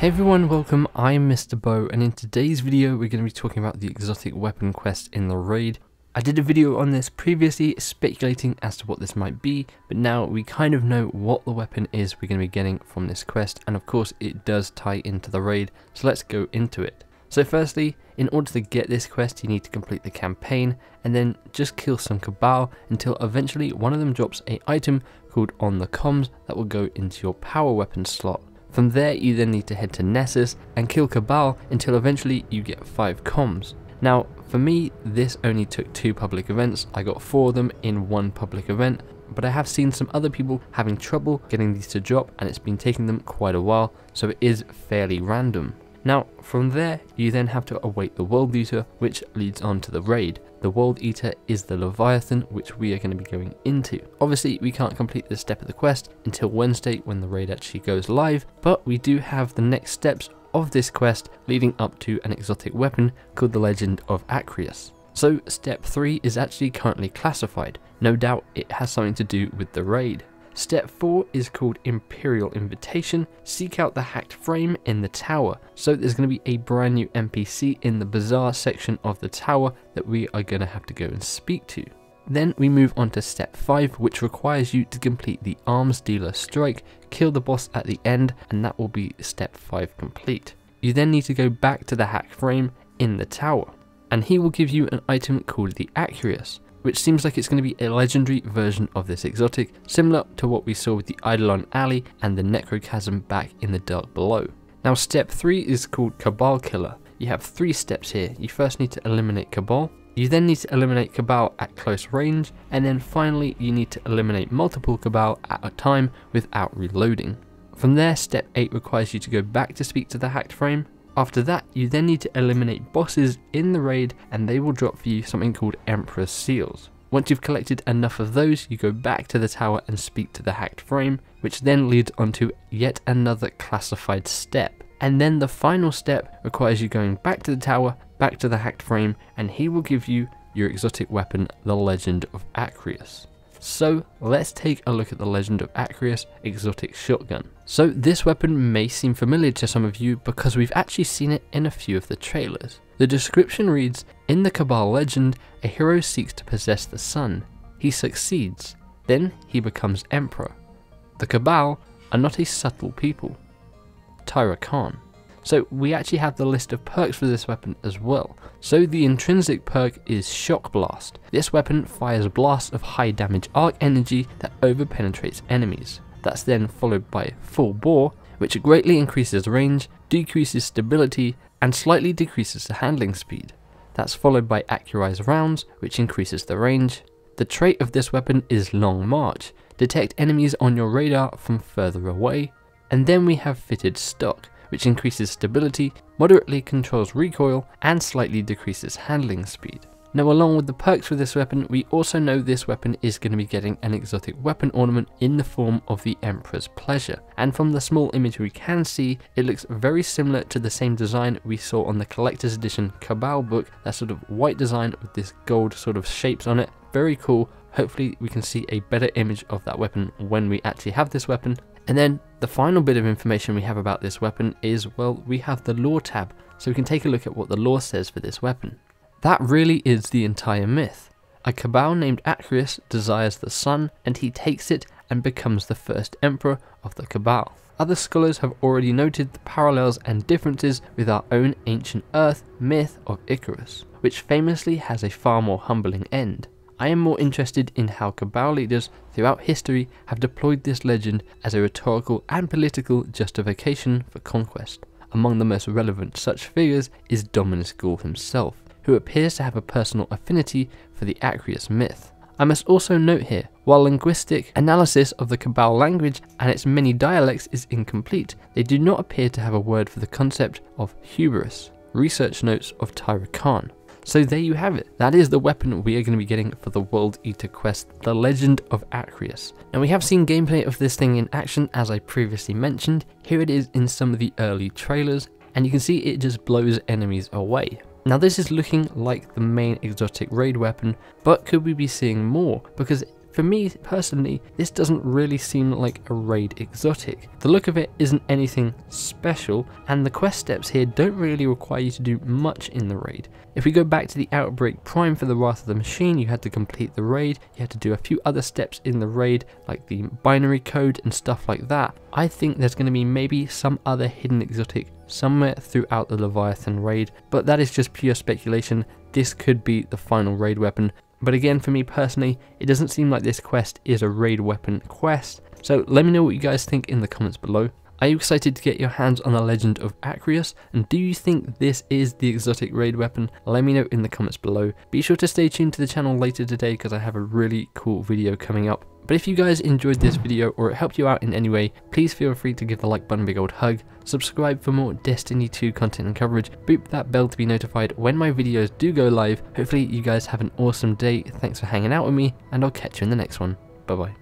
Hey everyone, welcome, I'm MisterBo, and in today's video we're going to be talking about the exotic weapon quest in the raid. I did a video on this previously speculating as to what this might be, but now we kind of know what the weapon is we're going to be getting from this quest, and of course it does tie into the raid, so let's go into it. So firstly, in order to get this quest you need to complete the campaign, and then just kill some Cabal until eventually one of them drops an item called On the Comms that will go into your power weapon slot. From there you then need to head to Nessus and kill Cabal until eventually you get 5 comms. Now for me this only took 2 public events, I got 4 of them in 1 public event, but I have seen some other people having trouble getting these to drop and it's been taking them quite a while, so it is fairly random. Now from there you then have to await the WorldEater, which leads on to the raid. The WorldEater is the Leviathan, which we are going to be going into. Obviously we can't complete this step of the quest until Wednesday when the raid actually goes live, but we do have the next steps of this quest leading up to an exotic weapon called the Legend of Acrius. So step 3 is actually currently classified. No doubt it has something to do with the raid. Step 4 is called Imperial Invitation. Seek out the hacked frame in the tower. So there's going to be a brand new NPC in the bazaar section of the tower that we are going to have to go and speak to. Then we move on to step 5, which requires you to complete the arms dealer strike, kill the boss at the end, and that will be step 5 complete. You then need to go back to the hacked frame in the tower, and he will give you an item called the Acrius, which seems like it's going to be a legendary version of this exotic, similar to what we saw with the Eidolon Alley and the Necrochasm back in the Dark Below. Now step 3 is called Cabal Killer. You have 3 steps here. You first need to eliminate Cabal, you then need to eliminate Cabal at close range, and then finally you need to eliminate multiple Cabal at a time without reloading. From there, step 8 requires you to go back to speak to the hacked frame. After that, you then need to eliminate bosses in the raid and they will drop for you something called Emperor's Seals. Once you've collected enough of those, you go back to the tower and speak to the hacked frame, which then leads onto yet another classified step. And then the final step requires you going back to the tower, back to the hacked frame, and he will give you your exotic weapon, the Legend of Acrius. So let's take a look at the Legend of Acrius exotic shotgun. So this weapon may seem familiar to some of you because we've actually seen it in a few of the trailers. The description reads, in the Cabal legend, a hero seeks to possess the sun. He succeeds, then he becomes emperor. The Cabal are not a subtle people. Tyra Khan. So we actually have the list of perks for this weapon as well. So the intrinsic perk is Shock Blast. This weapon fires blasts of high damage arc energy that overpenetrates enemies. That's then followed by Full Bore, which greatly increases range, decreases stability, and slightly decreases the handling speed. That's followed by Accurized Rounds, which increases the range. The trait of this weapon is Long March. Detect enemies on your radar from further away. And then we have Fitted Stock, which increases stability, moderately controls recoil, and slightly decreases handling speed. Now along with the perks for this weapon, we also know this weapon is going to be getting an exotic weapon ornament in the form of the Emperor's Pleasure. And from the small image we can see, it looks very similar to the same design we saw on the collector's edition Cabal book, that sort of white design with this gold sort of shapes on it. Very cool. Hopefully we can see a better image of that weapon when we actually have this weapon. And then the final bit of information we have about this weapon is, well, we have the lore tab, so we can take a look at what the lore says for this weapon. That really is the entire myth. A Cabal named Acrius desires the sun, and he takes it and becomes the first emperor of the Cabal. Other scholars have already noted the parallels and differences with our own ancient Earth myth of Icarus, which famously has a far more humbling end. I am more interested in how Cabal leaders throughout history have deployed this legend as a rhetorical and political justification for conquest. Among the most relevant such figures is Dominus Gaul himself, who appears to have a personal affinity for the Acrius myth. I must also note here, while linguistic analysis of the Cabal language and its many dialects is incomplete, they do not appear to have a word for the concept of hubris. Research notes of Tyra Khan. So there you have it. That is the weapon we are going to be getting for the WorldEater quest, the Legend of Acrius. Now we have seen gameplay of this thing in action as I previously mentioned. Here it is in some of the early trailers, and you can see it just blows enemies away. Now this is looking like the main exotic raid weapon, but could we be seeing more? Because for me personally, this doesn't really seem like a raid exotic. The look of it isn't anything special, and the quest steps here don't really require you to do much in the raid. If we go back to the Outbreak Prime for the Wrath of the Machine, you had to complete the raid, you had to do a few other steps in the raid, like the binary code and stuff like that. I think there's going to be maybe some other hidden exotic somewhere throughout the Leviathan raid, but that is just pure speculation. This could be the final raid weapon. But again, for me personally, it doesn't seem like this quest is a raid weapon quest. So let me know what you guys think in the comments below. Are you excited to get your hands on a Legend of Acrius? And do you think this is the exotic raid weapon? Let me know in the comments below. Be sure to stay tuned to the channel later today because I have a really cool video coming up. But if you guys enjoyed this video or it helped you out in any way, please feel free to give the like button a big old hug, subscribe for more Destiny 2 content and coverage, boop that bell to be notified when my videos do go live. Hopefully you guys have an awesome day, thanks for hanging out with me, and I'll catch you in the next one. Bye bye.